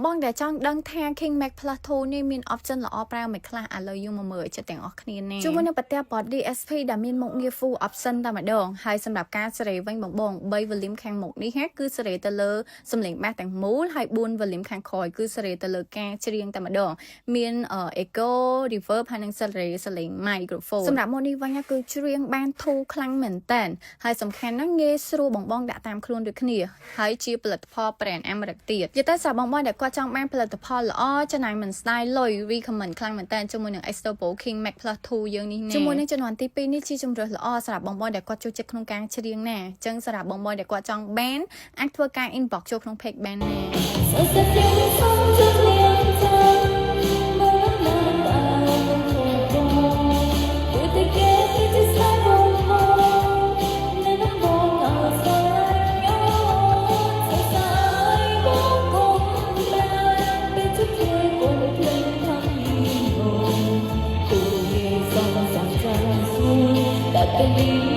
បងដែលចង់ដឹងថា King Mac Plus 2 នេះមាន option ល្អប្រែមិនខ្លះឥឡូវយើងមកមើលចិត្តទាំងអស់គ្នាណាជាមួយនឹងប្រទេស body SP ដែលមានមុខងារ full option តែម្ដងហើយសម្រាប់ការសេរីវិញបង3 volume ខាងមុខនេះគឺសេរីទៅលើសំឡេងបាសទាំងមូលហើយ4 volume ខាងក្រោយគឺសេរីទៅលើការច្រៀងតែម្ដងមាន echo reverb ហើយនិងសេរីសលេង microphone សម្រាប់មុខនេះវិញគឺច្រៀងបានធូរខ្លាំងមែនតើហើយសំខាន់ណាស់ងាយស្រួលបងដាក់តាមខ្លួនដូចគ្នាហើយជាផលិតផល brand អាមេរិកទៀតនិយាយទៅសម្រាប់បងដែលគាត់ចង់បានផលិតផលល្អចំណាយមិនស្ដាយលុយ recommend ខ្លាំងមែនតើជាមួយនឹង Extra Pro King Mac Plus 2 យើងនេះណាជាមួយនឹងជំនាន់ទី2នេះជាជំរើសល្អសម្រាប់បងដែលគាត់ចូលចិត្តក្នុងការច្រៀងណាអញ្ចឹងសម្រាប់បងដែលគាត់ចង់បានអាចធ្វើការ inbox ចូលក្នុង page បានណាThat